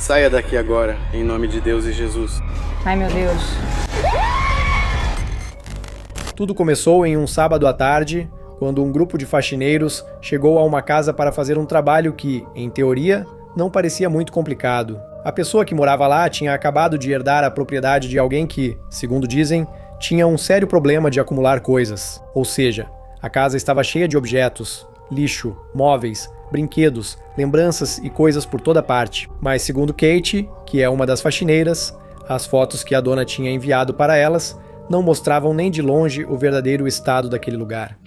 Saia daqui agora, em nome de Deus e Jesus. Ai, meu Deus. Tudo começou em um sábado à tarde, quando um grupo de faxineiros chegou a uma casa para fazer um trabalho que, em teoria, não parecia muito complicado. A pessoa que morava lá tinha acabado de herdar a propriedade de alguém que, segundo dizem, tinha um sério problema de acumular coisas. Ou seja, a casa estava cheia de objetos, lixo, móveis, brinquedos, lembranças e coisas por toda parte. Mas segundo Kate, que é uma das faxineiras, as fotos que a dona tinha enviado para elas não mostravam nem de longe o verdadeiro estado daquele lugar.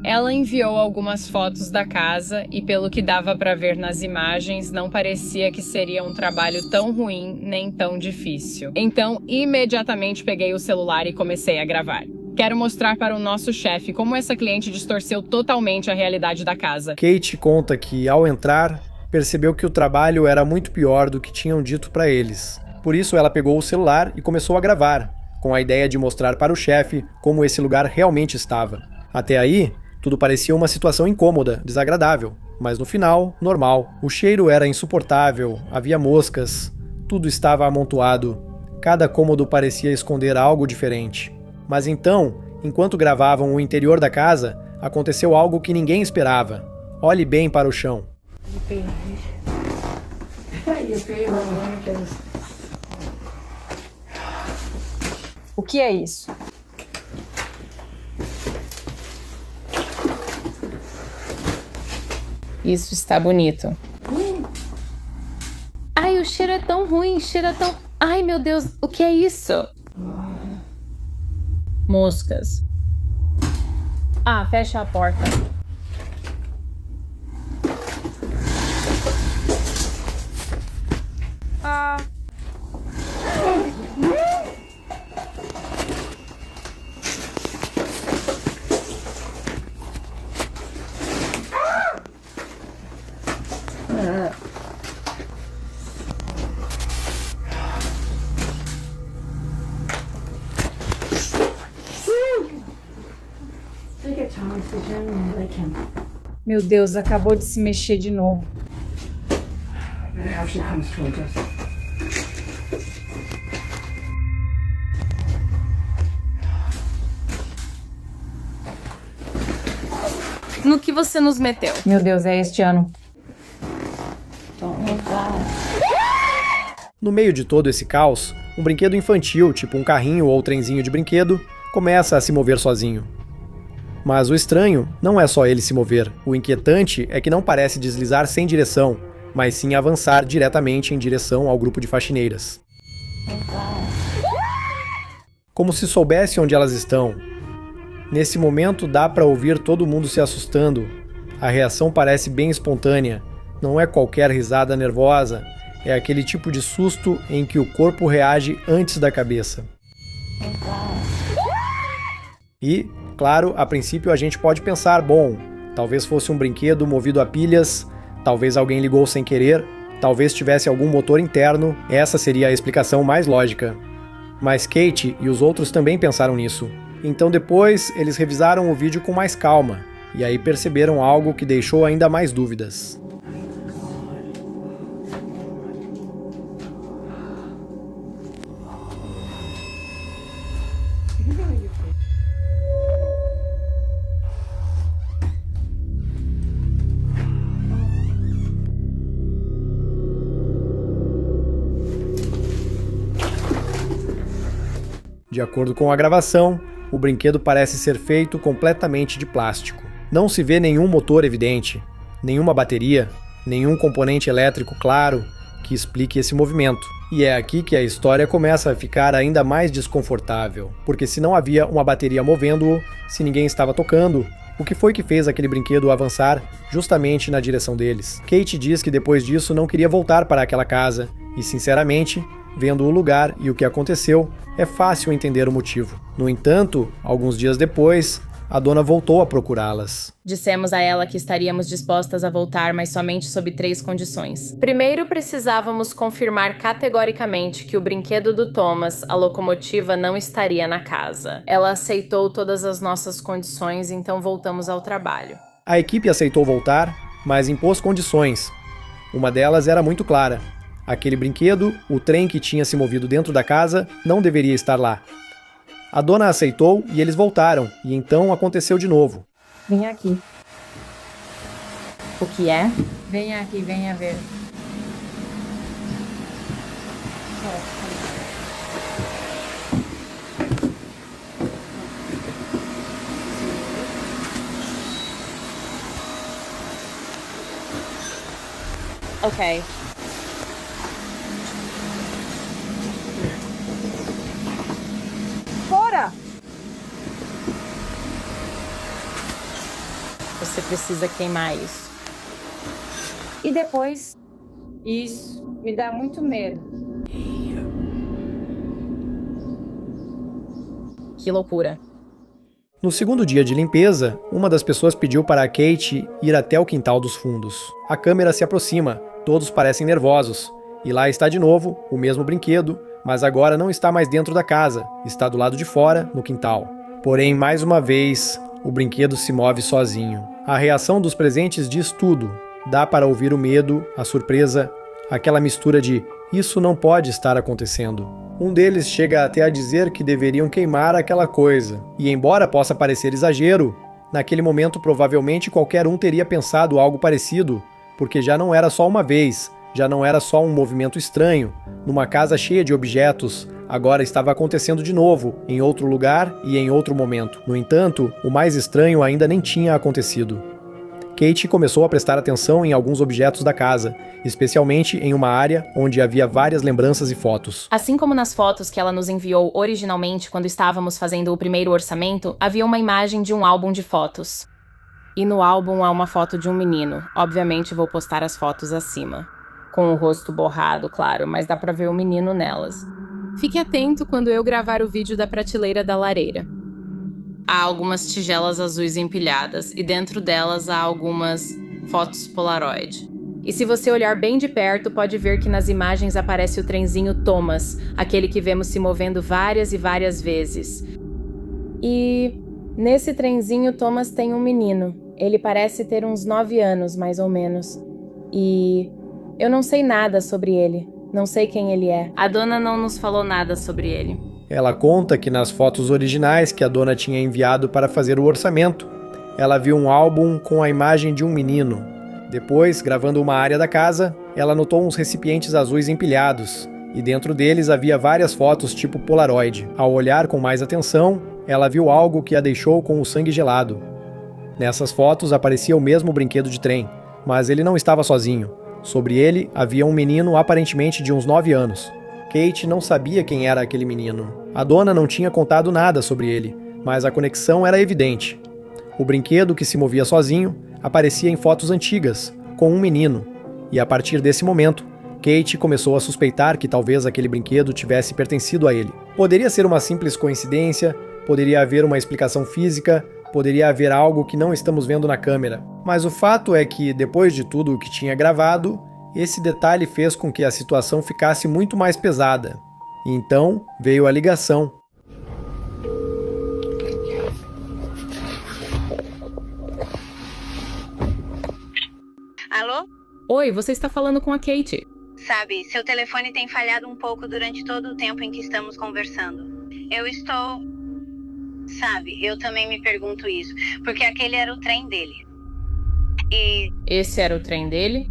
Ela enviou algumas fotos da casa e, pelo que dava pra ver nas imagens, não parecia que seria um trabalho tão ruim nem tão difícil. Então, imediatamente peguei o celular e comecei a gravar. Quero mostrar para o nosso chefe como essa cliente distorceu totalmente a realidade da casa. Kate conta que, ao entrar, percebeu que o trabalho era muito pior do que tinham dito para eles. Por isso, ela pegou o celular e começou a gravar, com a ideia de mostrar para o chefe como esse lugar realmente estava. Até aí, tudo parecia uma situação incômoda, desagradável, mas no final, normal. O cheiro era insuportável, havia moscas, tudo estava amontoado, cada cômodo parecia esconder algo diferente. Mas então, enquanto gravavam o interior da casa, aconteceu algo que ninguém esperava. Olhe bem para o chão. O que é isso? Isso está bonito. Ai, o cheiro é tão ruim, cheiro é tão... Ai, meu Deus, o que é isso? Moscas. Ah, fecha a porta. Meu Deus, acabou de se mexer de novo. No que você nos meteu? Meu Deus, é este ano. No meio de todo esse caos, um brinquedo infantil, tipo um carrinho ou trenzinho de brinquedo, começa a se mover sozinho. Mas o estranho não é só ele se mover. O inquietante é que não parece deslizar sem direção, mas sim avançar diretamente em direção ao grupo de faxineiras. Como se soubesse onde elas estão. Nesse momento dá para ouvir todo mundo se assustando. A reação parece bem espontânea. Não é qualquer risada nervosa. É aquele tipo de susto em que o corpo reage antes da cabeça. E, claro, a princípio a gente pode pensar, bom, talvez fosse um brinquedo movido a pilhas, talvez alguém ligou sem querer, talvez tivesse algum motor interno, essa seria a explicação mais lógica. Mas Kate e os outros também pensaram nisso. Então depois eles revisaram o vídeo com mais calma, e aí perceberam algo que deixou ainda mais dúvidas. De acordo com a gravação, o brinquedo parece ser feito completamente de plástico. Não se vê nenhum motor evidente, nenhuma bateria, nenhum componente elétrico claro que explique esse movimento. E é aqui que a história começa a ficar ainda mais desconfortável, porque se não havia uma bateria movendo-o, se ninguém estava tocando, o que foi que fez aquele brinquedo avançar justamente na direção deles? Kate diz que depois disso não queria voltar para aquela casa, e sinceramente, vendo o lugar e o que aconteceu, é fácil entender o motivo. No entanto, alguns dias depois, a dona voltou a procurá-las. Dissemos a ela que estaríamos dispostas a voltar, mas somente sob 3 condições. Primeiro, precisávamos confirmar categoricamente que o brinquedo do Thomas, a locomotiva, não estaria na casa. Ela aceitou todas as nossas condições, então voltamos ao trabalho. A equipe aceitou voltar, mas impôs condições. Uma delas era muito clara. Aquele brinquedo, o trem que tinha se movido dentro da casa, não deveria estar lá. A dona aceitou e eles voltaram, e então aconteceu de novo. Vem aqui. O que é? Venha aqui, venha ver. Ok. Fora! Você precisa queimar isso. E depois? Isso me dá muito medo. Que loucura. No segundo dia de limpeza, uma das pessoas pediu para a Kate ir até o quintal dos fundos. A câmera se aproxima, todos parecem nervosos. E lá está de novo, o mesmo brinquedo, mas agora não está mais dentro da casa, está do lado de fora, no quintal. Porém, mais uma vez, o brinquedo se move sozinho. A reação dos presentes diz tudo. Dá para ouvir o medo, a surpresa, aquela mistura de "isso não pode estar acontecendo". Um deles chega até a dizer que deveriam queimar aquela coisa. E embora possa parecer exagero, naquele momento provavelmente qualquer um teria pensado algo parecido, porque já não era só uma vez, já não era só um movimento estranho, numa casa cheia de objetos, agora estava acontecendo de novo, em outro lugar e em outro momento. No entanto, o mais estranho ainda nem tinha acontecido. Kate começou a prestar atenção em alguns objetos da casa, especialmente em uma área onde havia várias lembranças e fotos. Assim como nas fotos que ela nos enviou originalmente quando estávamos fazendo o primeiro orçamento, havia uma imagem de um álbum de fotos. E no álbum há uma foto de um menino. Obviamente vou postar as fotos acima. Com o rosto borrado, claro, mas dá pra ver o menino nelas. Fique atento quando eu gravar o vídeo da prateleira da lareira. Há algumas tigelas azuis empilhadas, e dentro delas há algumas fotos Polaroid. E se você olhar bem de perto, pode ver que nas imagens aparece o trenzinho Thomas, aquele que vemos se movendo várias e várias vezes. E nesse trenzinho Thomas tem um menino. Ele parece ter uns 9 anos, mais ou menos. E eu não sei nada sobre ele. Não sei quem ele é. A dona não nos falou nada sobre ele. Ela conta que nas fotos originais que a dona tinha enviado para fazer o orçamento, ela viu um álbum com a imagem de um menino. Depois, gravando uma área da casa, ela notou uns recipientes azuis empilhados, e dentro deles havia várias fotos tipo Polaroid. Ao olhar com mais atenção, ela viu algo que a deixou com o sangue gelado. Nessas fotos aparecia o mesmo brinquedo de trem, mas ele não estava sozinho. Sobre ele havia um menino aparentemente de uns 9 anos. Kate não sabia quem era aquele menino. A dona não tinha contado nada sobre ele, mas a conexão era evidente. O brinquedo que se movia sozinho aparecia em fotos antigas, com um menino, e a partir desse momento, Kate começou a suspeitar que talvez aquele brinquedo tivesse pertencido a ele. Poderia ser uma simples coincidência, poderia haver uma explicação física, poderia haver algo que não estamos vendo na câmera. Mas o fato é que, depois de tudo o que tinha gravado, esse detalhe fez com que a situação ficasse muito mais pesada. E então veio a ligação. Alô? Oi, você está falando com a Kate. Sabe, seu telefone tem falhado um pouco durante todo o tempo em que estamos conversando. Sabe, eu também me pergunto isso, porque aquele era o trem dele. E... Esse era o trem dele?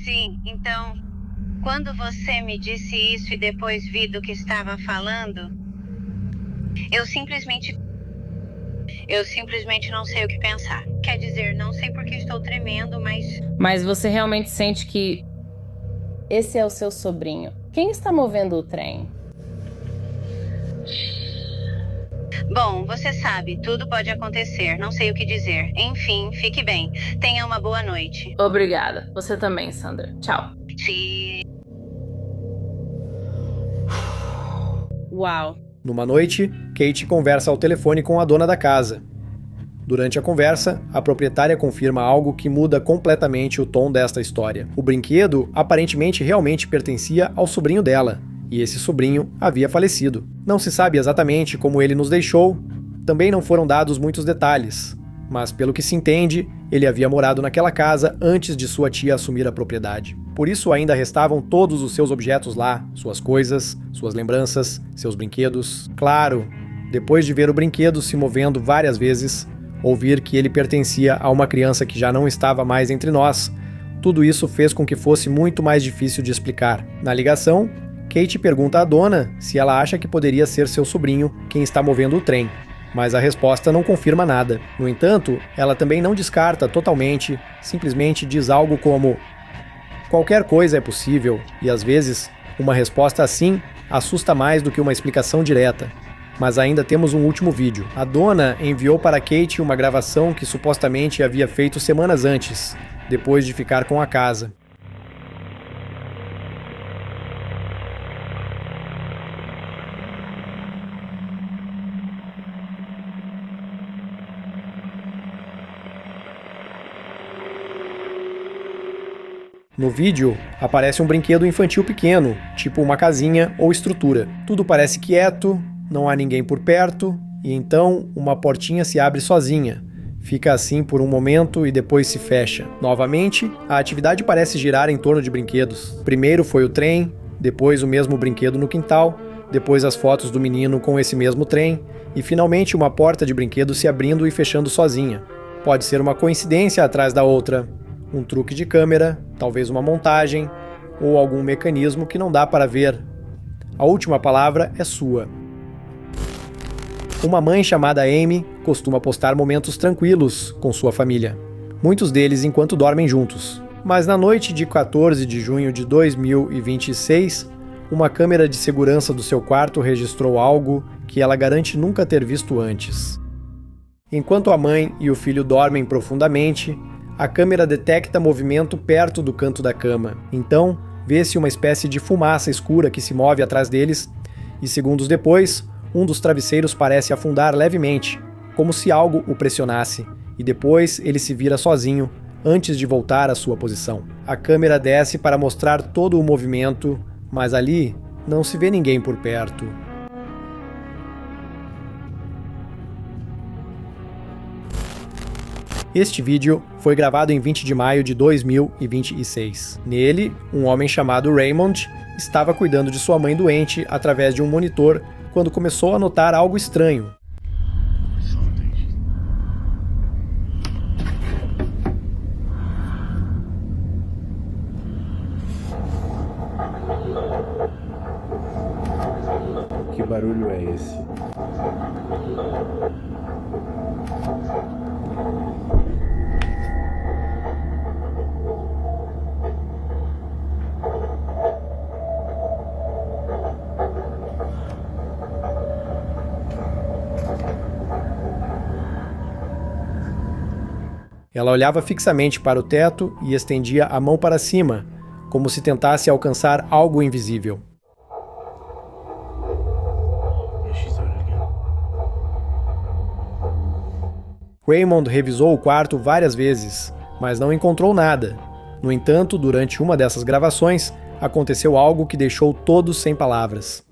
Sim, então, quando você me disse isso e depois vi do que estava falando, eu simplesmente não sei o que pensar. Quer dizer, não sei porque estou tremendo, mas... Mas você realmente sente que esse é o seu sobrinho. Quem está movendo o trem? Bom, você sabe, tudo pode acontecer, não sei o que dizer. Enfim, fique bem. Tenha uma boa noite. Obrigada. Você também, Sandra. Tchau. Sim. Uau. Numa noite, Kate conversa ao telefone com a dona da casa. Durante a conversa, a proprietária confirma algo que muda completamente o tom desta história. O brinquedo aparentemente realmente pertencia ao sobrinho dela, e esse sobrinho havia falecido. Não se sabe exatamente como ele nos deixou, também não foram dados muitos detalhes, mas pelo que se entende, ele havia morado naquela casa antes de sua tia assumir a propriedade. Por isso ainda restavam todos os seus objetos lá, suas coisas, suas lembranças, seus brinquedos. Claro, depois de ver o brinquedo se movendo várias vezes, ouvir que ele pertencia a uma criança que já não estava mais entre nós, tudo isso fez com que fosse muito mais difícil de explicar. Na ligação, Kate pergunta à dona se ela acha que poderia ser seu sobrinho quem está movendo o trem, mas a resposta não confirma nada. No entanto, ela também não descarta totalmente, simplesmente diz algo como: qualquer coisa é possível, e às vezes, uma resposta assim assusta mais do que uma explicação direta. Mas ainda temos um último vídeo. A dona enviou para Kate uma gravação que supostamente havia feito semanas antes, depois de ficar com a casa. No vídeo, aparece um brinquedo infantil pequeno, tipo uma casinha ou estrutura. Tudo parece quieto, não há ninguém por perto, e então uma portinha se abre sozinha. Fica assim por um momento e depois se fecha. Novamente, a atividade parece girar em torno de brinquedos. Primeiro foi o trem, depois o mesmo brinquedo no quintal, depois as fotos do menino com esse mesmo trem, e finalmente uma porta de brinquedo se abrindo e fechando sozinha. Pode ser uma coincidência atrás da outra, um truque de câmera, talvez uma montagem, ou algum mecanismo que não dá para ver. A última palavra é sua. Uma mãe chamada Amy costuma postar momentos tranquilos com sua família, muitos deles enquanto dormem juntos. Mas na noite de 14 de junho de 2026, uma câmera de segurança do seu quarto registrou algo que ela garante nunca ter visto antes. Enquanto a mãe e o filho dormem profundamente, a câmera detecta movimento perto do canto da cama. Então, vê-se uma espécie de fumaça escura que se move atrás deles, e segundos depois, um dos travesseiros parece afundar levemente, como se algo o pressionasse, e depois ele se vira sozinho, antes de voltar à sua posição. A câmera desce para mostrar todo o movimento, mas ali não se vê ninguém por perto. Este vídeo foi gravado em 20 de maio de 2026. Nele, um homem chamado Raymond estava cuidando de sua mãe doente através de um monitor quando começou a notar algo estranho. Que barulho é esse? Ela olhava fixamente para o teto e estendia a mão para cima, como se tentasse alcançar algo invisível. Raymond revisou o quarto várias vezes, mas não encontrou nada. No entanto, durante uma dessas gravações, aconteceu algo que deixou todos sem palavras.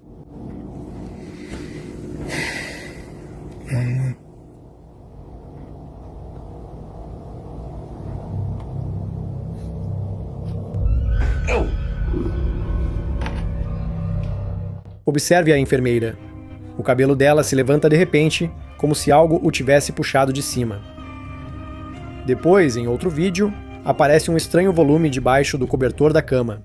Observe a enfermeira. O cabelo dela se levanta de repente, como se algo o tivesse puxado de cima. Depois, em outro vídeo, aparece um estranho volume debaixo do cobertor da cama.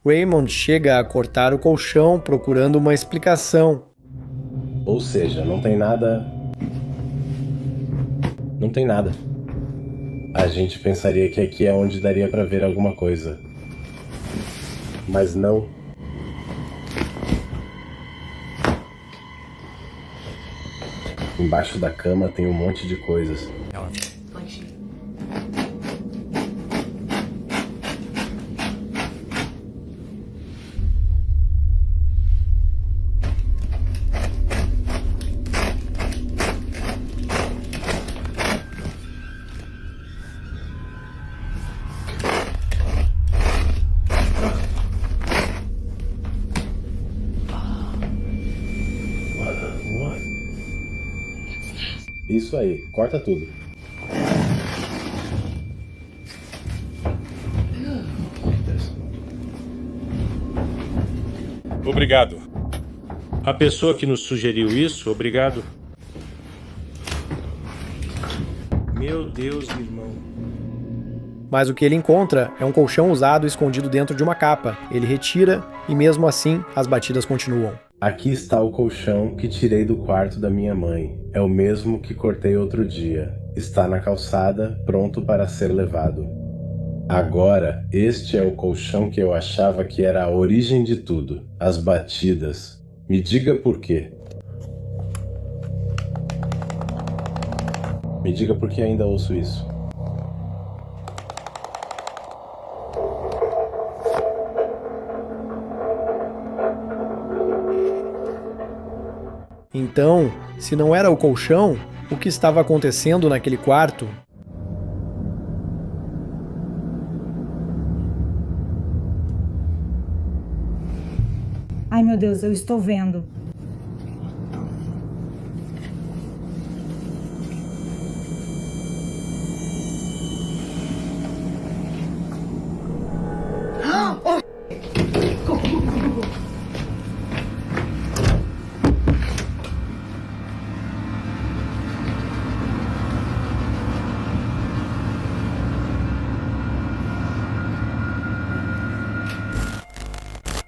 Raymond chega a cortar o colchão procurando uma explicação. Ou seja, não tem nada. Não tem nada. A gente pensaria que aqui é onde daria pra ver alguma coisa. Mas não. Embaixo da cama tem um monte de coisas. Isso aí, corta tudo. Obrigado. A pessoa que nos sugeriu isso, obrigado. Meu Deus, irmão. Mas o que ele encontra é um colchão usado escondido dentro de uma capa. Ele retira e mesmo assim as batidas continuam. Aqui está o colchão que tirei do quarto da minha mãe. É o mesmo que cortei outro dia. Está na calçada, pronto para ser levado. Agora, este é o colchão que eu achava que era a origem de tudo. As batidas. Me diga por quê. Me diga por que ainda ouço isso. Então, se não era o colchão, o que estava acontecendo naquele quarto? Ai, meu Deus, eu estou vendo.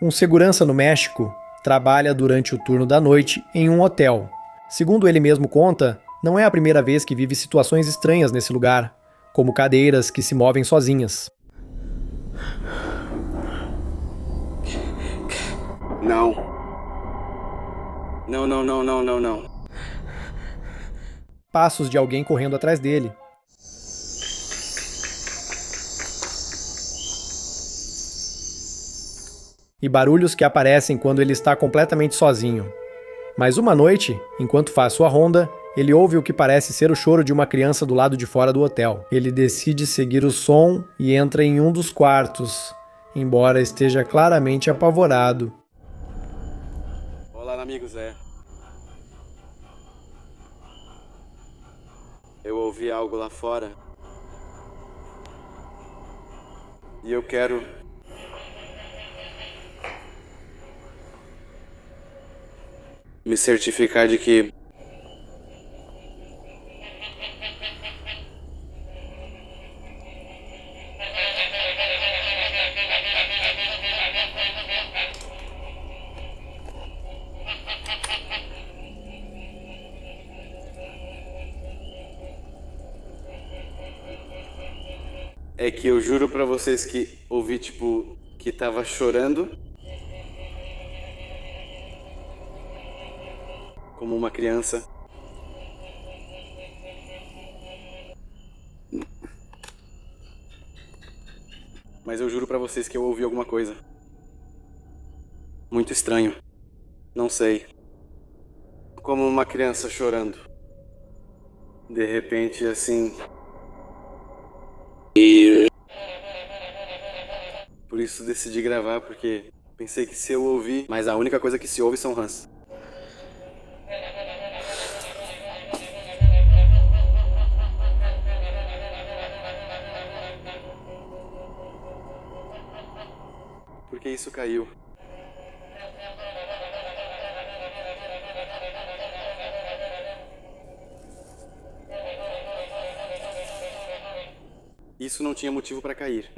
Um segurança no México trabalha durante o turno da noite em um hotel. Segundo ele mesmo conta, não é a primeira vez que vive situações estranhas nesse lugar, como cadeiras que se movem sozinhas. Não. Não, não, não, não, não, não. Passos de alguém correndo atrás dele. E barulhos que aparecem quando ele está completamente sozinho. Mas uma noite, enquanto faz sua ronda, ele ouve o que parece ser o choro de uma criança do lado de fora do hotel. Ele decide seguir o som e entra em um dos quartos, embora esteja claramente apavorado. Olá, amigos, Eu ouvi algo lá fora. E eu quero... me certificar de que... É que eu juro pra vocês que ouvi, tipo, que tava chorando. Como uma criança. Mas eu juro pra vocês que eu ouvi alguma coisa. Muito estranho. Não sei. Como uma criança chorando. De repente, assim... Por isso decidi gravar, porque pensei que se eu ouvir... Mas a única coisa que se ouve são rãs. Porque isso caiu. Isso não tinha motivo para cair.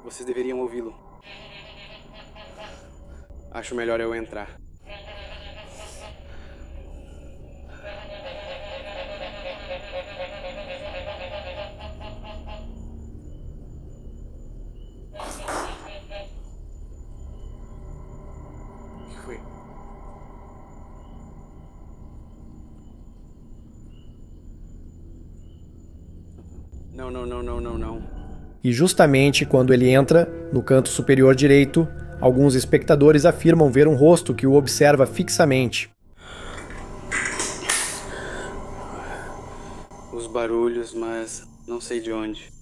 Vocês deveriam ouvi-lo. Acho melhor eu entrar. O que foi? Não. E justamente quando ele entra, no canto superior direito, alguns espectadores afirmam ver um rosto que o observa fixamente. Os barulhos, mas não sei de onde.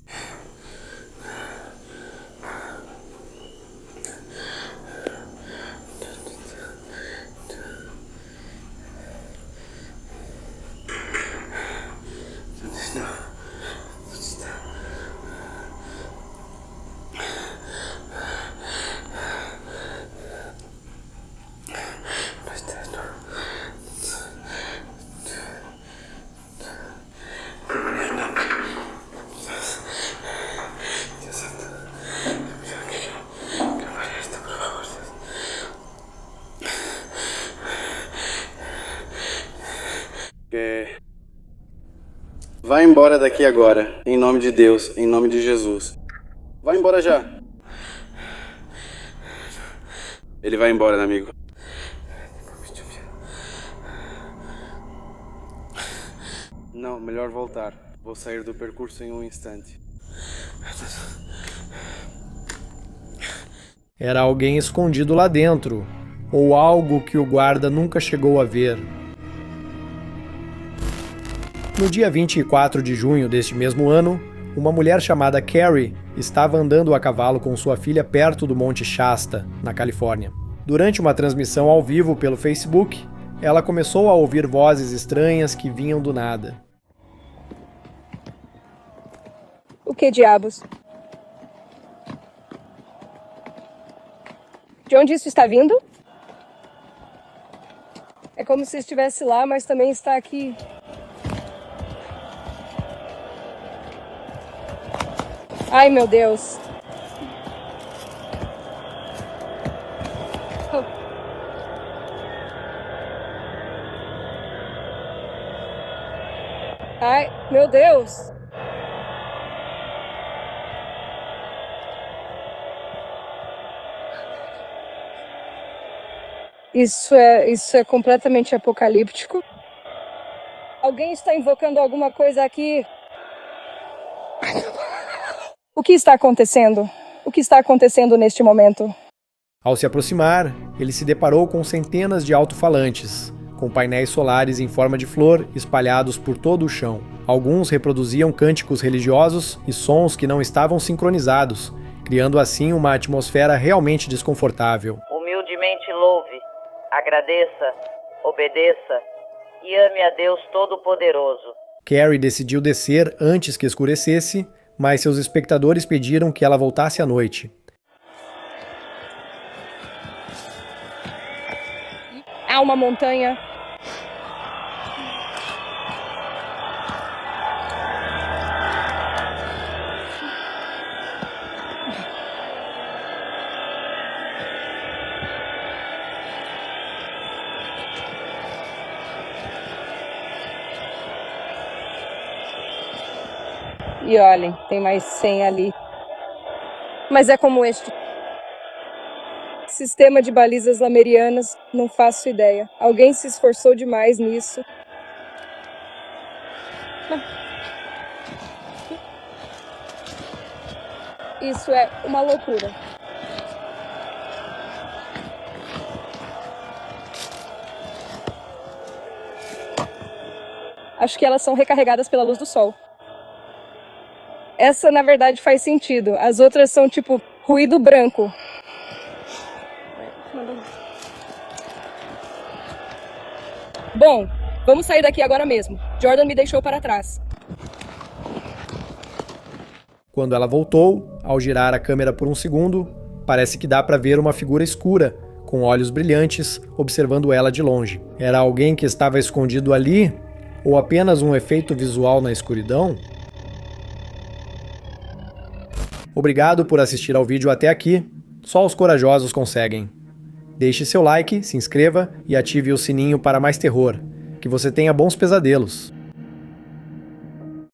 Vai embora daqui agora, em nome de Deus, em nome de Jesus. Vai embora já. Ele vai embora, amigo. Não, melhor voltar. Vou sair do percurso em um instante. Era alguém escondido lá dentro, ou algo que o guarda nunca chegou a ver. No dia 24 de junho deste mesmo ano, uma mulher chamada Carrie estava andando a cavalo com sua filha perto do Monte Shasta, na Califórnia. Durante uma transmissão ao vivo pelo Facebook, ela começou a ouvir vozes estranhas que vinham do nada. O que diabos? De onde isso está vindo? É como se estivesse lá, mas também está aqui. Ai, meu Deus. Ai, meu Deus. Isso é completamente apocalíptico. Alguém está invocando alguma coisa aqui. O que está acontecendo? O que está acontecendo neste momento? Ao se aproximar, ele se deparou com centenas de alto-falantes, com painéis solares em forma de flor espalhados por todo o chão. Alguns reproduziam cânticos religiosos e sons que não estavam sincronizados, criando assim uma atmosfera realmente desconfortável. Humildemente louve, agradeça, obedeça e ame a Deus Todo-Poderoso. Carrie decidiu descer antes que escurecesse, mas seus espectadores pediram que ela voltasse à noite. Há uma montanha. E olhem, tem mais 100 ali. Mas é como este. Sistema de balizas lamerianas, não faço ideia. Alguém se esforçou demais nisso. Isso é uma loucura. Acho que elas são recarregadas pela luz do sol. Essa, na verdade, faz sentido. As outras são, tipo, ruído branco. Bom, vamos sair daqui agora mesmo. Jordan me deixou para trás. Quando ela voltou, ao girar a câmera por um segundo, parece que dá para ver uma figura escura, com olhos brilhantes, observando ela de longe. Era alguém que estava escondido ali? Ou apenas um efeito visual na escuridão? Obrigado por assistir ao vídeo até aqui. Só os corajosos conseguem. Deixe seu like, se inscreva e ative o sininho para mais terror. Que você tenha bons pesadelos.